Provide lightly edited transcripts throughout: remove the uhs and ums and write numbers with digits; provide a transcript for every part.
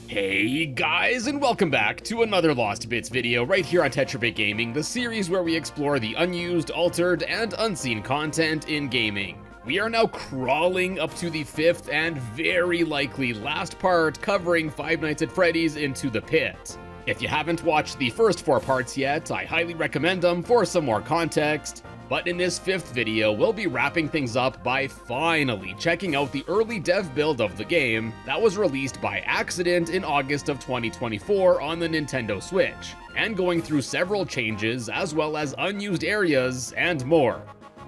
Hey guys, and welcome back to another Lost Bits video right here on TetraBitGaming, the series where we explore the unused, altered, and unseen content in gaming. We are now crawling up to the 5th and very likely last part covering Five Nights at Freddy's Into the Pit. If you haven't watched the first 4 parts yet, I highly recommend them for some more context. But in this 5th video, we'll be wrapping things up by finally checking out the early dev build of the game that was released by accident in August of 2024 on the Nintendo Switch, and going through several changes as well as unused areas and more.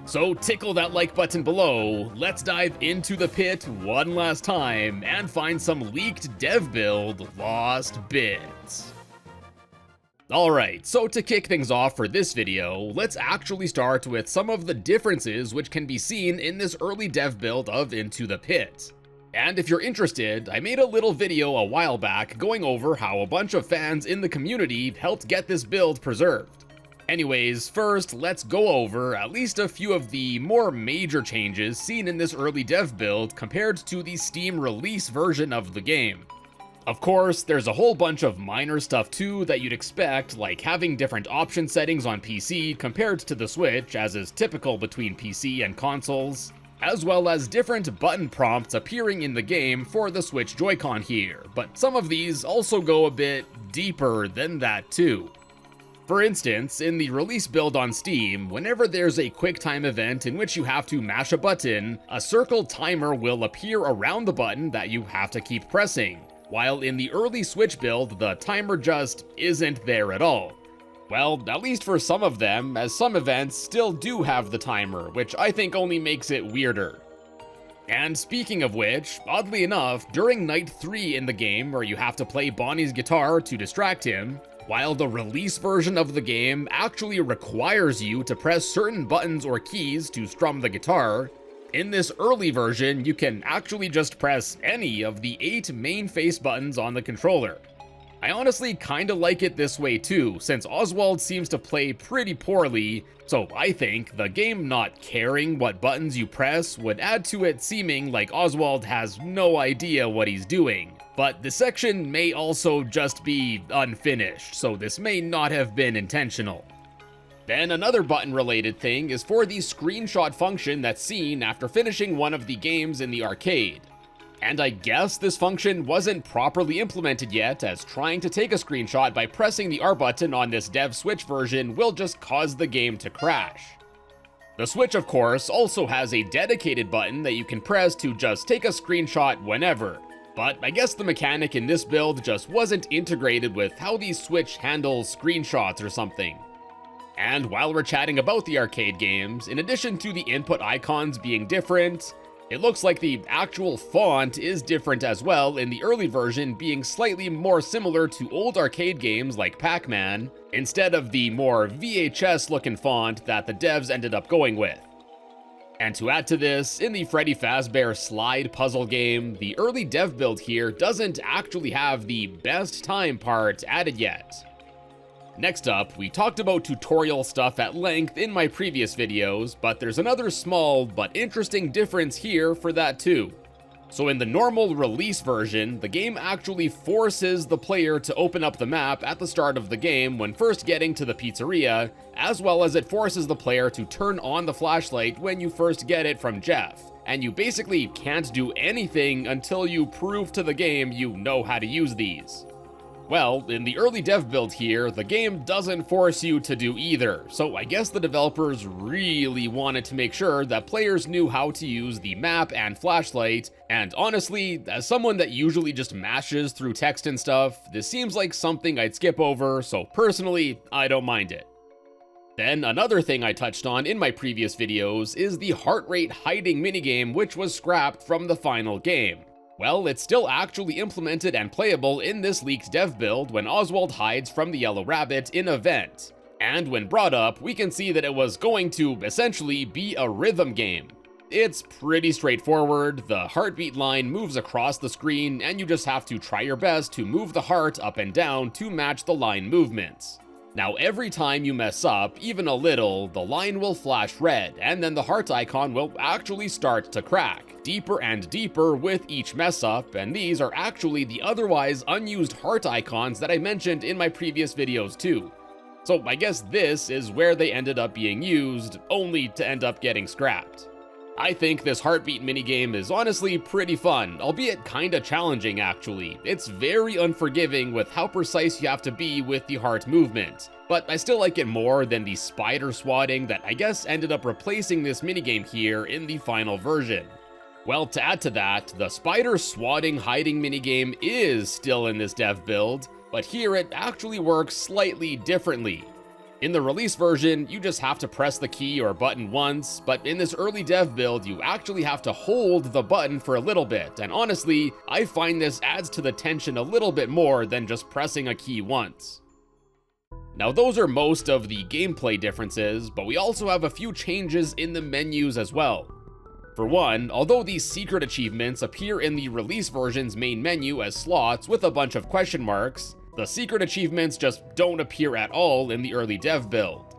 So tickle that like button below, let's dive into the pit one last time and find some leaked dev build Lost Bits. Alright, so to kick things off for this video, let's actually start with some of the differences which can be seen in this early dev build of Into the Pit. And if you're interested, I made a little video a while back going over how a bunch of fans in the community helped get this build preserved. Anyways, first, let's go over at least a few of the more major changes seen in this early dev build compared to the Steam release version of the game. Of course, there's a whole bunch of minor stuff too that you'd expect, like having different option settings on PC compared to the Switch, as is typical between PC and consoles, as well as different button prompts appearing in the game for the Switch Joy-Con here, but some of these also go a bit deeper than that too. For instance, in the release build on Steam, whenever there's a QuickTime event in which you have to mash a button, a circle timer will appear around the button that you have to keep pressing. While in the early Switch build, the timer just isn't there at all. Well, at least for some of them, as some events still do have the timer, which I think only makes it weirder. And speaking of which, oddly enough, during night 3 in the game where you have to play Bonnie's guitar to distract him, while the release version of the game actually requires you to press certain buttons or keys to strum the guitar, in this early version, you can actually just press any of the 8 main face buttons on the controller. I honestly kinda like it this way too, since Oswald seems to play pretty poorly, so I think the game not caring what buttons you press would add to it seeming like Oswald has no idea what he's doing. But the section may also just be unfinished, so this may not have been intentional. Then another button-related thing is for the screenshot function that's seen after finishing one of the games in the arcade. And I guess this function wasn't properly implemented yet, as trying to take a screenshot by pressing the R button on this dev Switch version will just cause the game to crash. The Switch, of course, also has a dedicated button that you can press to just take a screenshot whenever. But I guess the mechanic in this build just wasn't integrated with how the Switch handles screenshots or something. And while we're chatting about the arcade games, in addition to the input icons being different, it looks like the actual font is different as well, in the early version being slightly more similar to old arcade games like Pac-Man, instead of the more VHS-looking font that the devs ended up going with. And to add to this, in the Freddy Fazbear slide puzzle game, the early dev build here doesn't actually have the best time part added yet. Next up, we talked about tutorial stuff at length in my previous videos, but there's another small but interesting difference here for that too. So in the normal release version, the game actually forces the player to open up the map at the start of the game when first getting to the pizzeria, as well as it forces the player to turn on the flashlight when you first get it from Jeff. And you basically can't do anything until you prove to the game you know how to use these. Well, in the early dev build here, the game doesn't force you to do either, so I guess the developers really wanted to make sure that players knew how to use the map and flashlight, and honestly, as someone that usually just mashes through text and stuff, this seems like something I'd skip over, so personally, I don't mind it. Then another thing I touched on in my previous videos is the heart rate hiding minigame, which was scrapped from the final game. Well, it's still actually implemented and playable in this leaked dev build when Oswald hides from the Yellow Rabbit in a vent. And when brought up, we can see that it was going to essentially be a rhythm game. It's pretty straightforward, the heartbeat line moves across the screen and you just have to try your best to move the heart up and down to match the line movements. Now every time you mess up, even a little, the line will flash red and then the heart icon will actually start to crack. deeper and deeper with each mess up, and these are actually the otherwise unused heart icons that I mentioned in my previous videos too. So I guess this is where they ended up being used, only to end up getting scrapped. I think this heartbeat minigame is honestly pretty fun, albeit kinda challenging actually. It's very unforgiving with how precise you have to be with the heart movement, but I still like it more than the spider swatting that I guess ended up replacing this minigame here in the final version. Well, to add to that, the spider swatting hiding minigame is still in this dev build, but here it actually works slightly differently. In the release version, you just have to press the key or button once, but in this early dev build, you actually have to hold the button for a little bit, and honestly, I find this adds to the tension a little bit more than just pressing a key once. Now those are most of the gameplay differences, but we also have a few changes in the menus as well. For one, although these secret achievements appear in the release version's main menu as slots with a bunch of question marks, the secret achievements just don't appear at all in the early dev build.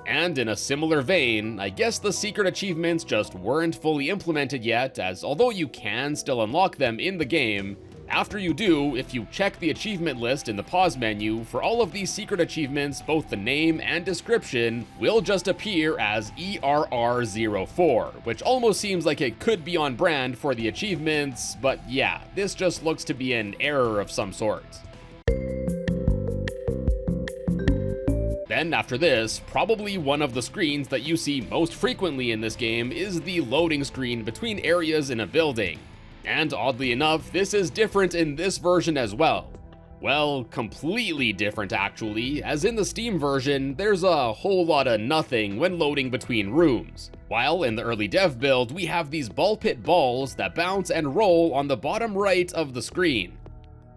And in a similar vein, I guess the secret achievements just weren't fully implemented yet, as although you can still unlock them in the game, after you do, if you check the achievement list in the pause menu, for all of these secret achievements, both the name and description will just appear as ERR04, which almost seems like it could be on brand for the achievements, but yeah, this just looks to be an error of some sort. Then after this, probably one of the screens that you see most frequently in this game is the loading screen between areas in a building. And oddly enough, this is different in this version as well. Well, completely different actually, as in the Steam version, there's a whole lot of nothing when loading between rooms. While in the early dev build, we have these ball pit balls that bounce and roll on the bottom right of the screen.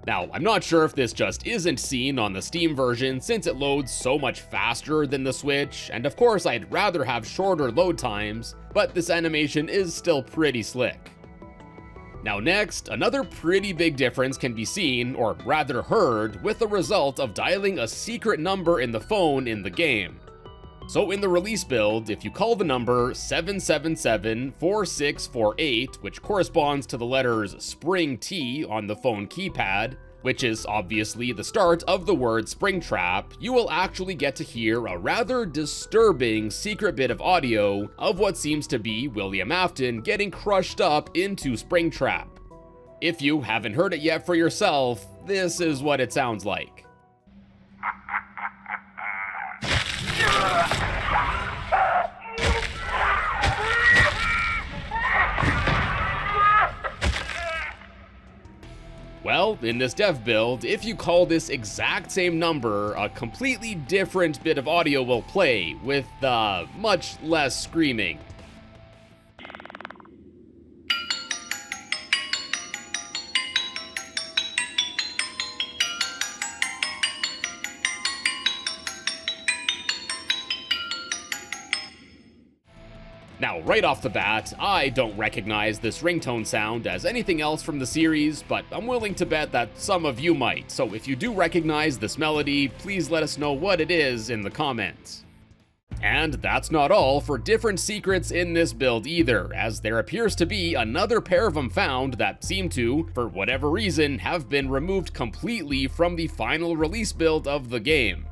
Now, I'm not sure if this just isn't seen on the Steam version since it loads so much faster than the Switch, and of course I'd rather have shorter load times, but this animation is still pretty slick. Now next, another pretty big difference can be seen, or rather heard, with the result of dialing a secret number in the phone in the game. So in the release build, if you call the number 777-4648, which corresponds to the letters Spring T on the phone keypad, which is obviously the start of the word Springtrap, you will actually get to hear a rather disturbing secret bit of audio of what seems to be William Afton getting crushed up into Springtrap. If you haven't heard it yet for yourself, this is what it sounds like. Well, in this dev build, if you call this exact same number, a completely different bit of audio will play, with much less screaming. Now, right off the bat, I don't recognize this ringtone sound as anything else from the series, but I'm willing to bet that some of you might, so if you do recognize this melody, please let us know what it is in the comments. And that's not all for different secrets in this build either, as there appears to be another pair of them found that seem to, for whatever reason, have been removed completely from the final release build of the game.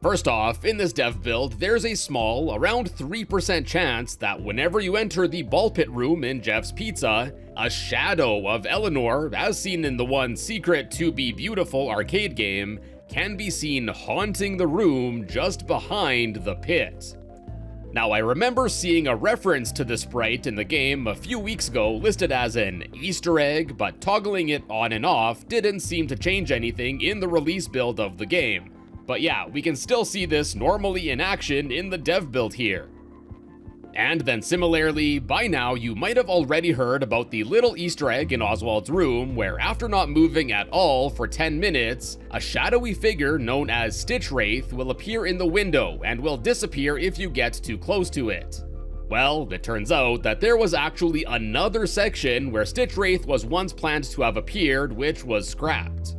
First off, in this dev build, there's a small, around 3% chance that whenever you enter the ball pit room in Jeff's Pizza, a shadow of Eleanor, as seen in the one Secret to Be Beautiful arcade game, can be seen haunting the room just behind the pit. Now, I remember seeing a reference to this sprite in the game a few weeks ago listed as an Easter egg, but toggling it on and off didn't seem to change anything in the release build of the game. But yeah, we can still see this normally in action in the dev build here. And then similarly, by now you might have already heard about the little Easter egg in Oswald's room where after not moving at all for 10 minutes, a shadowy figure known as Stitch Wraith will appear in the window and will disappear if you get too close to it. Well, it turns out that there was actually another section where Stitch Wraith was once planned to have appeared, which was scrapped.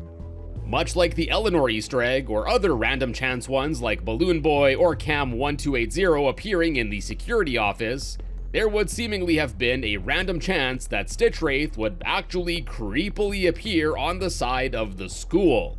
Much like the Eleanor Easter egg or other random chance ones like Balloon Boy or Cam1280 appearing in the security office, there would seemingly have been a random chance that Stitch Wraith would actually creepily appear on the side of the school.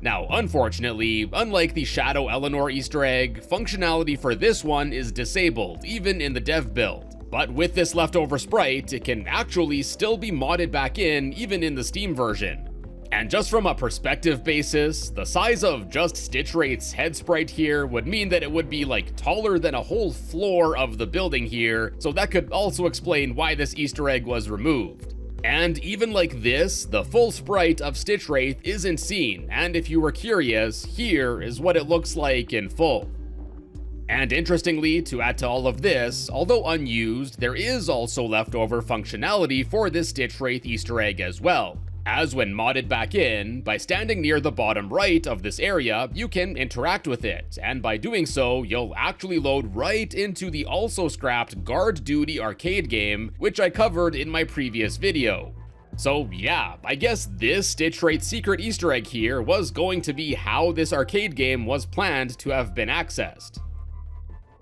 Now, unfortunately, unlike the Shadow Eleanor Easter egg, functionality for this one is disabled, even in the dev build. But with this leftover sprite, it can actually still be modded back in, even in the Steam version. And just from a perspective basis, the size of just Stitch Wraith's head sprite here would mean that it would be like taller than a whole floor of the building here, so that could also explain why this Easter egg was removed. And even like this, the full sprite of Stitch Wraith isn't seen, and if you were curious, here is what it looks like in full. And interestingly, to add to all of this, although unused, there is also leftover functionality for this Stitch Wraith Easter egg as well. As when modded back in, by standing near the bottom right of this area, you can interact with it, and by doing so, you'll actually load right into the also scrapped Guard Duty arcade game, which I covered in my previous video. So yeah, I guess this Stitch Wraith secret Easter egg here was going to be how this arcade game was planned to have been accessed.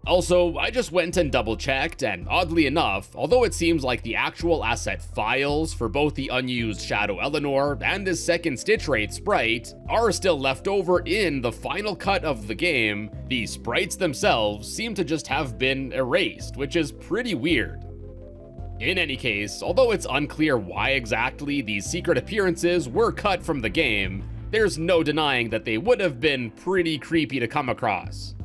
Also, I just went and double checked, and oddly enough, although it seems like the actual asset files for both the unused Shadow Eleanor and this second Stitch Wraith sprite are still left over in the final cut of the game, the sprites themselves seem to just have been erased, which is pretty weird. In any case, although it's unclear why exactly these secret appearances were cut from the game, there's no denying that they would have been pretty creepy to come across.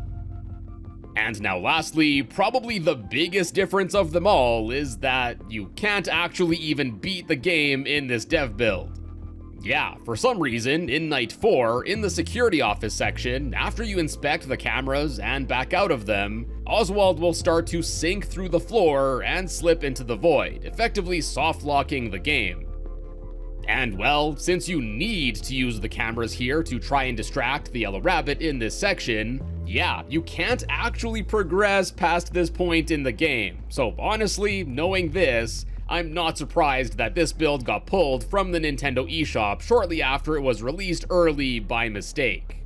And now lastly, probably the biggest difference of them all is that you can't actually even beat the game in this dev build. Yeah, for some reason, in Night 4, in the security office section, after you inspect the cameras and back out of them, Oswald will start to sink through the floor and slip into the void, effectively soft-locking the game. And well, since you need to use the cameras here to try and distract the yellow rabbit in this section, yeah, you can't actually progress past this point in the game. So honestly, knowing this, I'm not surprised that this build got pulled from the Nintendo eShop shortly after it was released early by mistake.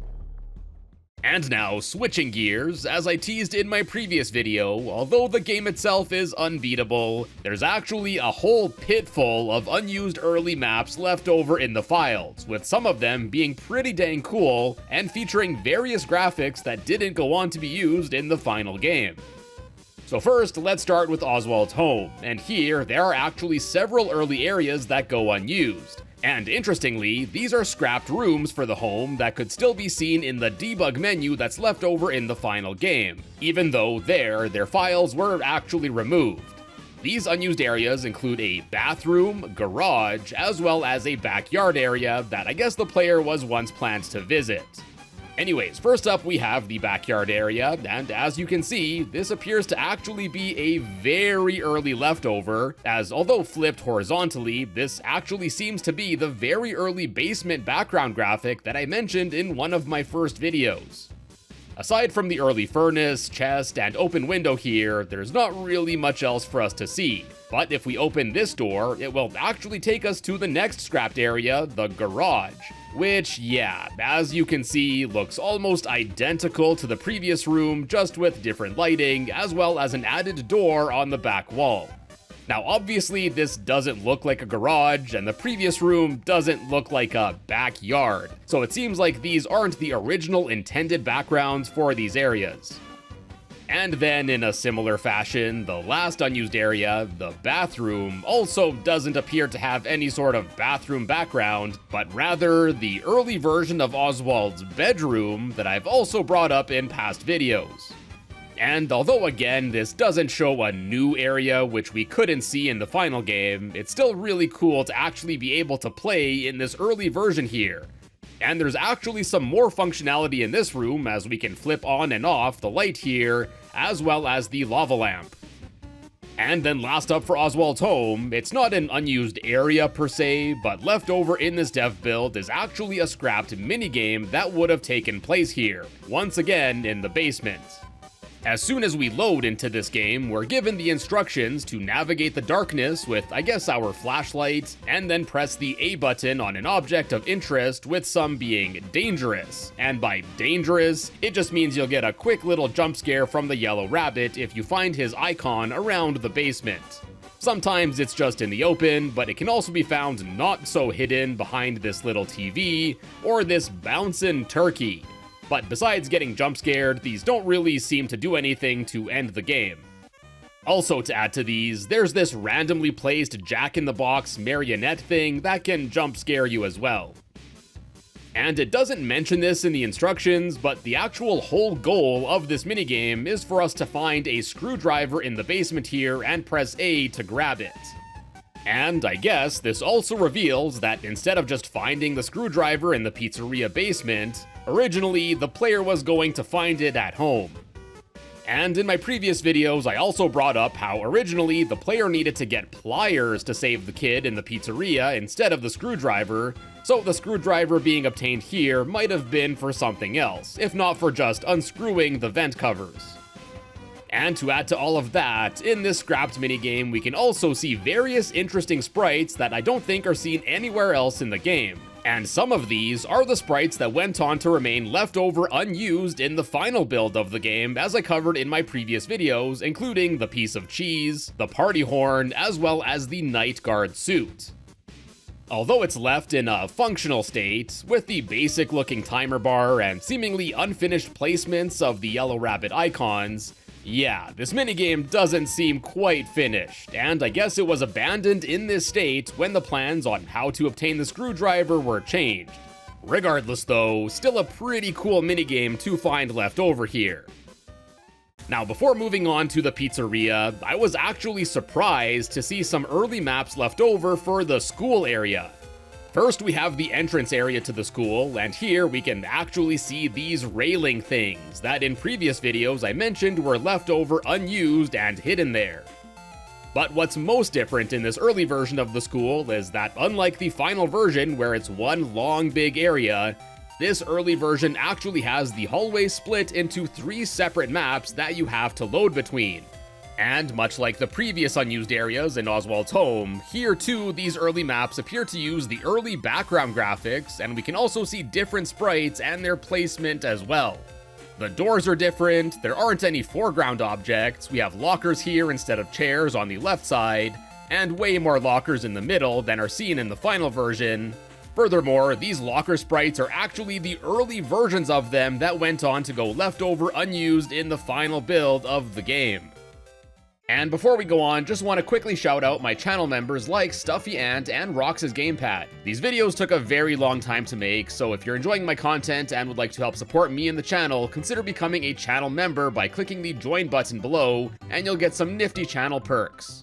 And now, switching gears, as I teased in my previous video, although the game itself is unbeatable, there's actually a whole pit full of unused early maps left over in the files, with some of them being pretty dang cool and featuring various graphics that didn't go on to be used in the final game. So first, let's start with Oswald's home, and here there are actually several early areas that go unused. And interestingly, these are scrapped rooms for the home that could still be seen in the debug menu that's left over in the final game, even though their files were actually removed. These unused areas include a bathroom, garage, as well as a backyard area that I guess the player was once planned to visit. Anyways, first up we have the backyard area, and as you can see, this appears to actually be a very early leftover, as although flipped horizontally, this actually seems to be the very early basement background graphic that I mentioned in one of my first videos. Aside from the early furnace, chest, and open window here, there's not really much else for us to see. But if we open this door, it will actually take us to the next scrapped area, the garage. Which, yeah, as you can see, looks almost identical to the previous room, just with different lighting, as well as an added door on the back wall. Now obviously this doesn't look like a garage, and the previous room doesn't look like a backyard, so it seems like these aren't the original intended backgrounds for these areas. And then in a similar fashion, the last unused area, the bathroom, also doesn't appear to have any sort of bathroom background, but rather the early version of Oswald's bedroom that I've also brought up in past videos. And although again, this doesn't show a new area which we couldn't see in the final game, it's still really cool to actually be able to play in this early version here. And there's actually some more functionality in this room, as we can flip on and off the light here, as well as the lava lamp. And then last up for Oswald's home, it's not an unused area per se, but left over in this dev build is actually a scrapped minigame that would have taken place here, once again in the basement. As soon as we load into this game, we're given the instructions to navigate the darkness with, I guess, our flashlight, and then press the A button on an object of interest, with some being dangerous. And by dangerous, it just means you'll get a quick little jump scare from the yellow rabbit if you find his icon around the basement. Sometimes it's just in the open, but it can also be found not so hidden behind this little TV, or this bouncin' turkey. But besides getting jump scared, these don't really seem to do anything to end the game. Also, to add to these, there's this randomly placed jack-in-the-box marionette thing that can jump scare you as well. And it doesn't mention this in the instructions, but the actual whole goal of this minigame is for us to find a screwdriver in the basement here and press A to grab it. And I guess this also reveals that instead of just finding the screwdriver in the pizzeria basement, originally the player was going to find it at home. And in my previous videos, I also brought up how originally the player needed to get pliers to save the kid in the pizzeria instead of the screwdriver, so the screwdriver being obtained here might have been for something else, if not for just unscrewing the vent covers. And to add to all of that, in this scrapped minigame we can also see various interesting sprites that I don't think are seen anywhere else in the game. And some of these are the sprites that went on to remain left over unused in the final build of the game, as I covered in my previous videos, including the piece of cheese, the party horn, as well as the night guard suit. Although it's left in a functional state, with the basic looking timer bar and seemingly unfinished placements of the yellow rabbit icons, yeah, this minigame doesn't seem quite finished, and I guess it was abandoned in this state when the plans on how to obtain the screwdriver were changed. Regardless though, still a pretty cool minigame to find left over here. Now, before moving on to the pizzeria, I was actually surprised to see some early maps left over for the school area. First, we have the entrance area to the school, and here we can actually see these railing things that in previous videos I mentioned were left over unused and hidden there. But what's most different in this early version of the school is that unlike the final version where it's one long big area, this early version actually has the hallway split into 3 separate maps that you have to load between. And much like the previous unused areas in Oswald's home, here too these early maps appear to use the early background graphics, and we can also see different sprites and their placement as well. The doors are different, there aren't any foreground objects, we have lockers here instead of chairs on the left side, and way more lockers in the middle than are seen in the final version. Furthermore, these locker sprites are actually the early versions of them that went on to go left over unused in the final build of the game. And before we go on, just want to quickly shout out my channel members like Stuffy Ant and Rox's Gamepad. These videos took a very long time to make, so if you're enjoying my content and would like to help support me and the channel, consider becoming a channel member by clicking the join button below, and you'll get some nifty channel perks.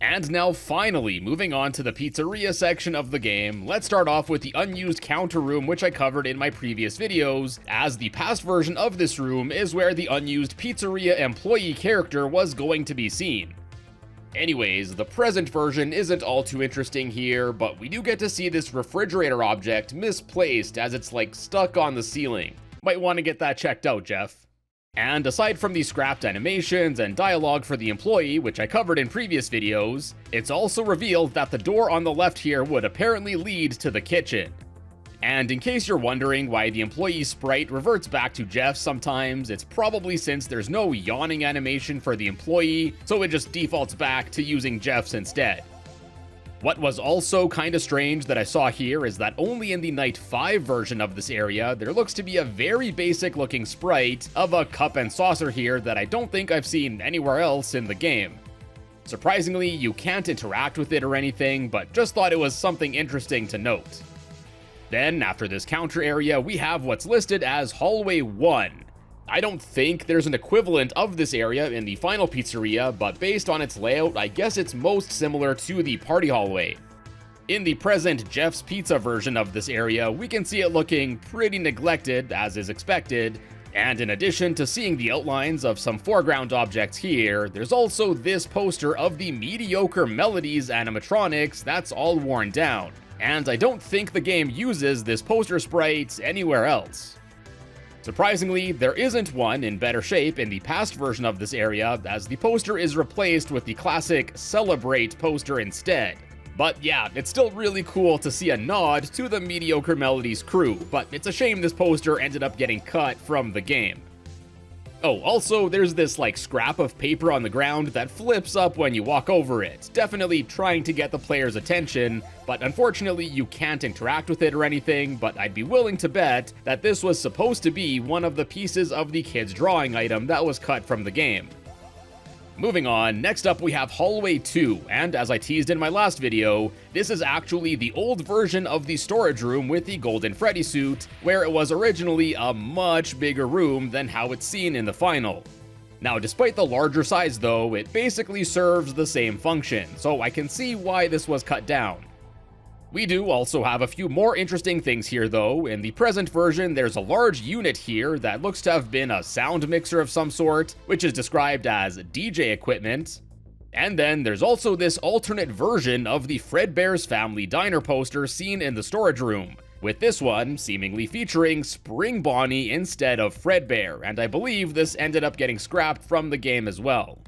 And now finally, moving on to the pizzeria section of the game, let's start off with the unused counter room, which I covered in my previous videos, as the past version of this room is where the unused pizzeria employee character was going to be seen. Anyways, the present version isn't all too interesting here, but we do get to see this refrigerator object misplaced as it's like stuck on the ceiling. Might want to get that checked out, Jeff. And aside from the scrapped animations and dialogue for the employee, which I covered in previous videos, it's also revealed that the door on the left here would apparently lead to the kitchen. And in case you're wondering why the employee sprite reverts back to Jeff sometimes, it's probably since there's no yawning animation for the employee, so it just defaults back to using Jeff's instead. What was also kinda strange that I saw here is that only in the Night 5 version of this area, there looks to be a very basic looking sprite of a cup and saucer here that I don't think I've seen anywhere else in the game. Surprisingly, you can't interact with it or anything, but just thought it was something interesting to note. Then, after this counter area, we have what's listed as Hallway 1. I don't think there's an equivalent of this area in the final pizzeria, but based on its layout, I guess it's most similar to the party hallway. In the present Jeff's Pizza version of this area, we can see it looking pretty neglected, as is expected, and in addition to seeing the outlines of some foreground objects here, there's also this poster of the mediocre Melodies animatronics that's all worn down, and I don't think the game uses this poster sprite anywhere else. Surprisingly, there isn't one in better shape in the past version of this area, as the poster is replaced with the classic Celebrate poster instead. But yeah, it's still really cool to see a nod to the Mediocre Melodies crew, but it's a shame this poster ended up getting cut from the game. Oh, also, there's this scrap of paper on the ground that flips up when you walk over it, definitely trying to get the player's attention, but unfortunately you can't interact with it or anything, but I'd be willing to bet that this was supposed to be one of the pieces of the kid's drawing item that was cut from the game. Moving on, next up we have Hallway 2, and as I teased in my last video, this is actually the old version of the storage room with the Golden Freddy suit, where it was originally a much bigger room than how it's seen in the final. Now, despite the larger size though, it basically serves the same function, so I can see why this was cut down. We do also have a few more interesting things here though. In the present version, there's a large unit here that looks to have been a sound mixer of some sort, which is described as DJ equipment. And then there's also this alternate version of the Fredbear's Family Diner poster seen in the storage room, with this one seemingly featuring Spring Bonnie instead of Fredbear, and I believe this ended up getting scrapped from the game as well.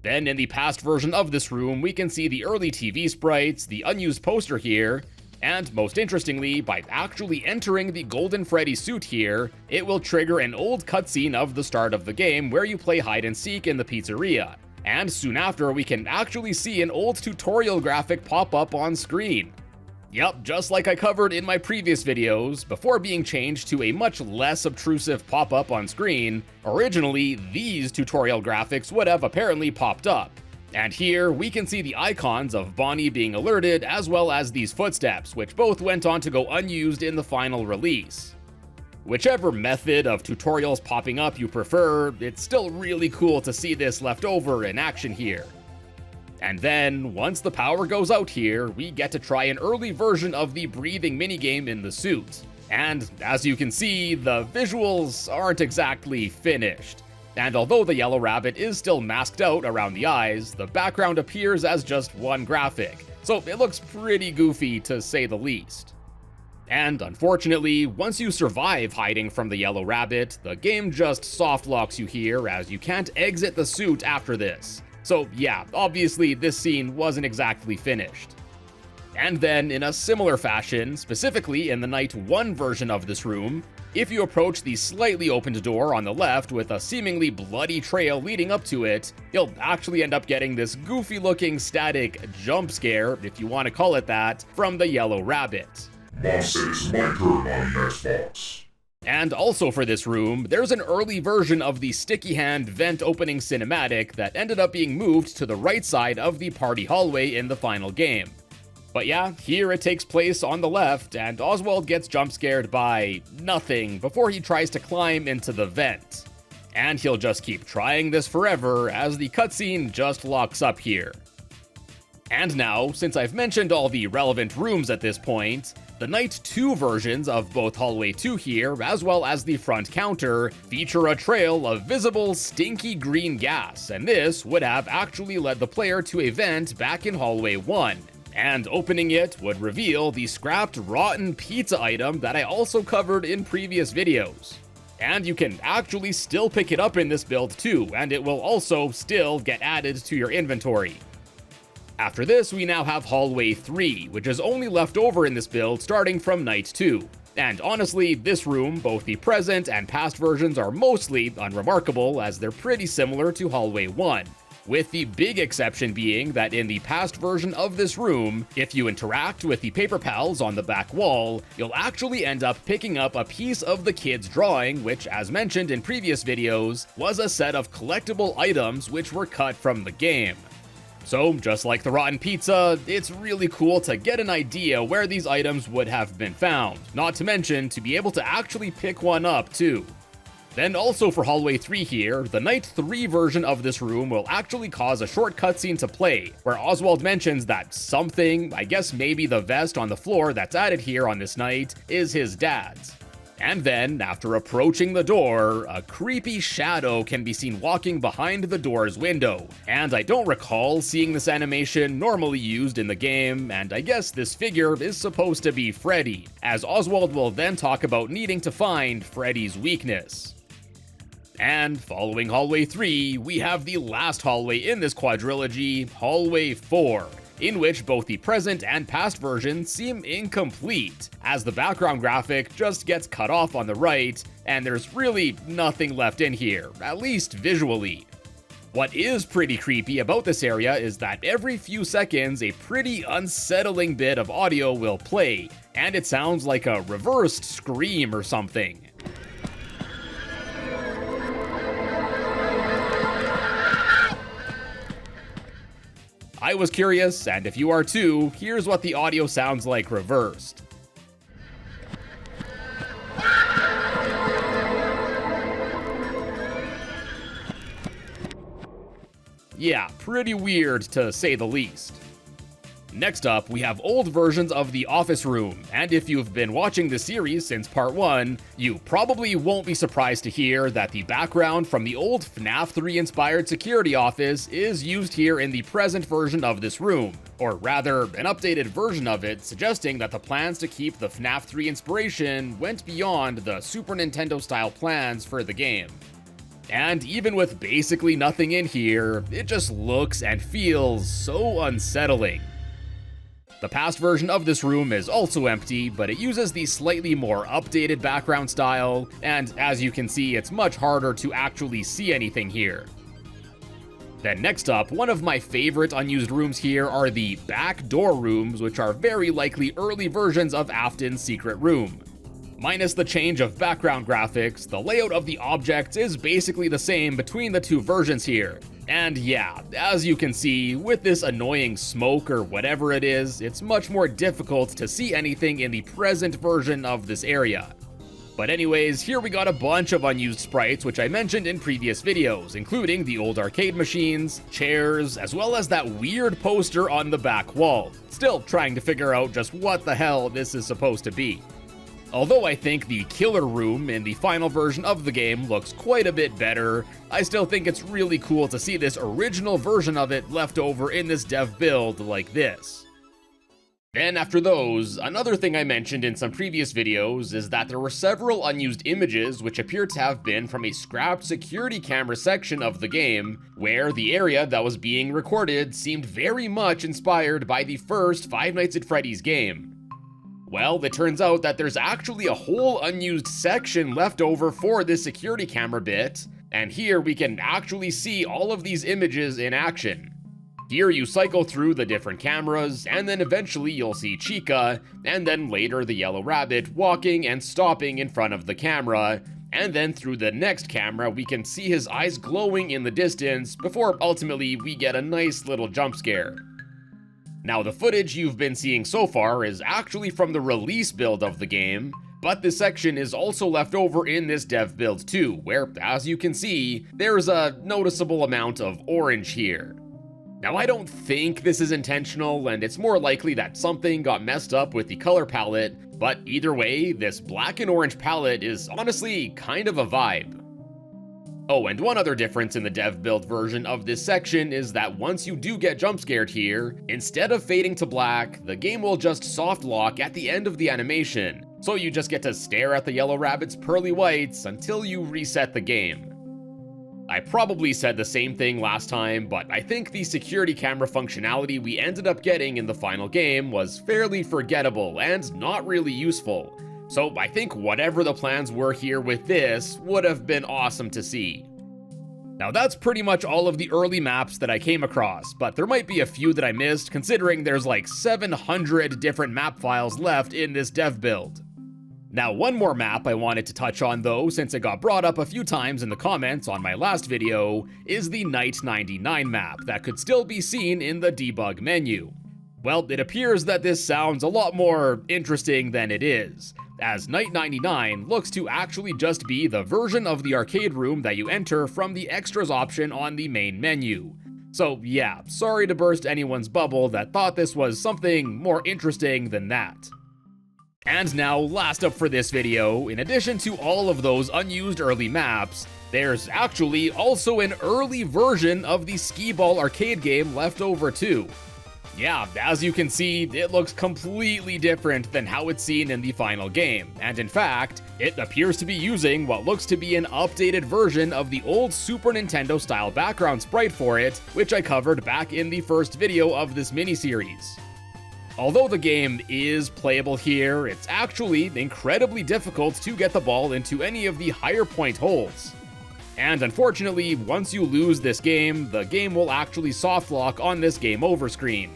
Then in the past version of this room, we can see the early TV sprites, the unused poster here, and most interestingly, by actually entering the Golden Freddy suit here, it will trigger an old cutscene of the start of the game where you play hide and seek in the pizzeria. And soon after, we can actually see an old tutorial graphic pop up on screen. Yep, just like I covered in my previous videos, before being changed to a much less obtrusive pop-up on screen, originally these tutorial graphics would have apparently popped up. And here, we can see the icons of Bonnie being alerted as well as these footsteps, which both went on to go unused in the final release. Whichever method of tutorials popping up you prefer, it's still really cool to see this left over in action here. And then, once the power goes out here, we get to try an early version of the breathing minigame in the suit. And as you can see, the visuals aren't exactly finished. And although the yellow rabbit is still masked out around the eyes, the background appears as just one graphic, so it looks pretty goofy to say the least. And unfortunately, once you survive hiding from the yellow rabbit, the game just soft locks you here as you can't exit the suit after this. So yeah, obviously this scene wasn't exactly finished. And then, in a similar fashion, specifically in the Night 1 version of this room, if you approach the slightly opened door on the left with a seemingly bloody trail leading up to it, you'll actually end up getting this goofy-looking static jump scare, if you want to call it that, from the yellow rabbit. Mom said it's my turn on Xbox. And also for this room, there's an early version of the sticky hand vent opening cinematic that ended up being moved to the right side of the party hallway in the final game. But yeah, here it takes place on the left, and Oswald gets jump scared by nothing before he tries to climb into the vent. And he'll just keep trying this forever as the cutscene just locks up here. And now, since I've mentioned all the relevant rooms at this point, the Night 2 versions of both Hallway 2 here, as well as the front counter, feature a trail of visible, stinky green gas, and this would have actually led the player to a vent back in Hallway 1. And opening it would reveal the scrapped rotten pizza item that I also covered in previous videos. And you can actually still pick it up in this build too, and it will also still get added to your inventory. After this, we now have Hallway 3, which is only left over in this build starting from Night 2. And honestly, this room, both the present and past versions, are mostly unremarkable as they're pretty similar to Hallway 1. With the big exception being that in the past version of this room, if you interact with the paper pals on the back wall, you'll actually end up picking up a piece of the kid's drawing, which, as mentioned in previous videos, was a set of collectible items which were cut from the game. So, just like the rotten pizza, it's really cool to get an idea where these items would have been found, not to mention to be able to actually pick one up too. Then also for Hallway 3 here, the Night 3 version of this room will actually cause a short cutscene to play, where Oswald mentions that something, I guess maybe the vest on the floor that's added here on this night, is his dad's. And then, after approaching the door, a creepy shadow can be seen walking behind the door's window. And I don't recall seeing this animation normally used in the game, and I guess this figure is supposed to be Freddy, as Oswald will then talk about needing to find Freddy's weakness. And following Hallway 3, we have the last hallway in this quadrilogy, Hallway 4, in which both the present and past versions seem incomplete, as the background graphic just gets cut off on the right, and there's really nothing left in here, at least visually. What is pretty creepy about this area is that every few seconds a pretty unsettling bit of audio will play, and it sounds like a reversed scream or something. I was curious, and if you are too, here's what the audio sounds like reversed. Yeah, pretty weird to say the least. Next up, we have old versions of the office room, and if you've been watching the series since part 1, you probably won't be surprised to hear that the background from the old FNAF 3 inspired security office is used here in the present version of this room, or rather, an updated version of it, suggesting that the plans to keep the FNAF 3 inspiration went beyond the Super Nintendo style plans for the game. And even with basically nothing in here, it just looks and feels so unsettling. The past version of this room is also empty, but it uses the slightly more updated background style, and as you can see, it's much harder to actually see anything here. Then next up, one of my favorite unused rooms here are the back door rooms, which are very likely early versions of Afton's secret room. Minus the change of background graphics, the layout of the objects is basically the same between the two versions here. And yeah, as you can see, with this annoying smoke or whatever it is, it's much more difficult to see anything in the present version of this area. But anyways, here we got a bunch of unused sprites which I mentioned in previous videos, including the old arcade machines, chairs, as well as that weird poster on the back wall. Still trying to figure out just what the hell this is supposed to be. Although I think the killer room in the final version of the game looks quite a bit better, I still think it's really cool to see this original version of it left over in this dev build like this. Then after those, another thing I mentioned in some previous videos is that there were several unused images which appear to have been from a scrapped security camera section of the game, where the area that was being recorded seemed very much inspired by the first Five Nights at Freddy's game. Well, it turns out that there's actually a whole unused section left over for this security camera bit, and here we can actually see all of these images in action. Here you cycle through the different cameras, and then eventually you'll see Chica, and then later the yellow rabbit walking and stopping in front of the camera, and then through the next camera we can see his eyes glowing in the distance before ultimately we get a nice little jump scare. Now the footage you've been seeing so far is actually from the release build of the game, but this section is also left over in this dev build too, where, as you can see, there's a noticeable amount of orange here. Now I don't think this is intentional, and it's more likely that something got messed up with the color palette, but either way, this black and orange palette is honestly kind of a vibe. Oh, and one other difference in the dev build version of this section is that once you do get jump scared here, instead of fading to black, the game will just soft lock at the end of the animation, so you just get to stare at the yellow rabbit's pearly whites until you reset the game. I probably said the same thing last time, but I think the security camera functionality we ended up getting in the final game was fairly forgettable and not really useful. So I think whatever the plans were here with this would have been awesome to see. Now that's pretty much all of the early maps that I came across, but there might be a few that I missed considering there's like 700 different map files left in this dev build. Now one more map I wanted to touch on though, since it got brought up a few times in the comments on my last video, is the Night 99 map that could still be seen in the debug menu. Well, it appears that this sounds a lot more interesting than it is, as Night 99 looks to actually just be the version of the arcade room that you enter from the extras option on the main menu. So yeah, sorry to burst anyone's bubble that thought this was something more interesting than that. And now, last up for this video, in addition to all of those unused early maps, there's actually also an early version of the skee-ball arcade game left over too. Yeah, as you can see, it looks completely different than how it's seen in the final game, and in fact, it appears to be using what looks to be an updated version of the old Super Nintendo style background sprite for it, which I covered back in the first video of this miniseries. Although the game is playable here, it's actually incredibly difficult to get the ball into any of the higher point holes. And unfortunately, once you lose this game, the game will actually softlock on this game over screen.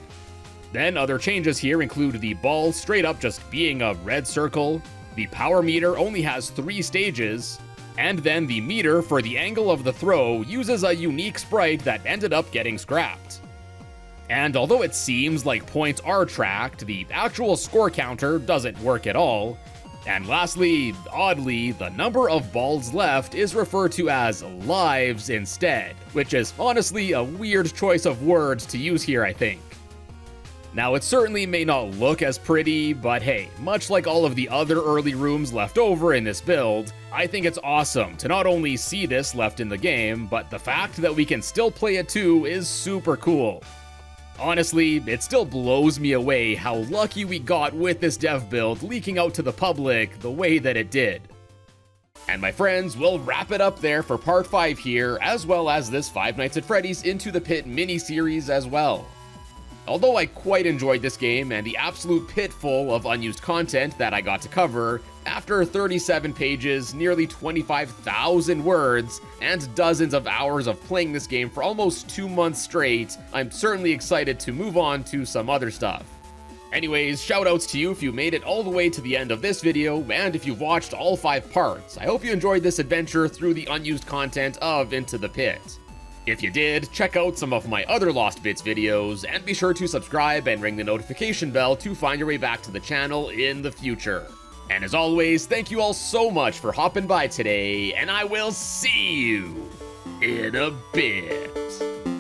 Then other changes here include the ball straight up just being a red circle, the power meter only has 3 stages, and then the meter for the angle of the throw uses a unique sprite that ended up getting scrapped. And although it seems like points are tracked, the actual score counter doesn't work at all. And lastly, oddly, the number of balls left is referred to as lives instead, which is honestly a weird choice of words to use here, I think. Now, it certainly may not look as pretty, but hey, much like all of the other early rooms left over in this build, I think it's awesome to not only see this left in the game, but the fact that we can still play it too is super cool. Honestly, it still blows me away how lucky we got with this dev build leaking out to the public the way that it did. And my friends, we'll wrap it up there for part 5 here, as well as this Five Nights at Freddy's Into the Pit mini-series as well. Although I quite enjoyed this game and the absolute pit full of unused content that I got to cover, after 37 pages, nearly 25,000 words, and dozens of hours of playing this game for almost 2 months straight, I'm certainly excited to move on to some other stuff. Anyways, shoutouts to you if you made it all the way to the end of this video, and if you've watched all 5 parts. I hope you enjoyed this adventure through the unused content of Into the Pit. If you did, check out some of my other Lost Bits videos, and be sure to subscribe and ring the notification bell to find your way back to the channel in the future. And as always, thank you all so much for hopping by today, and I will see you in a bit.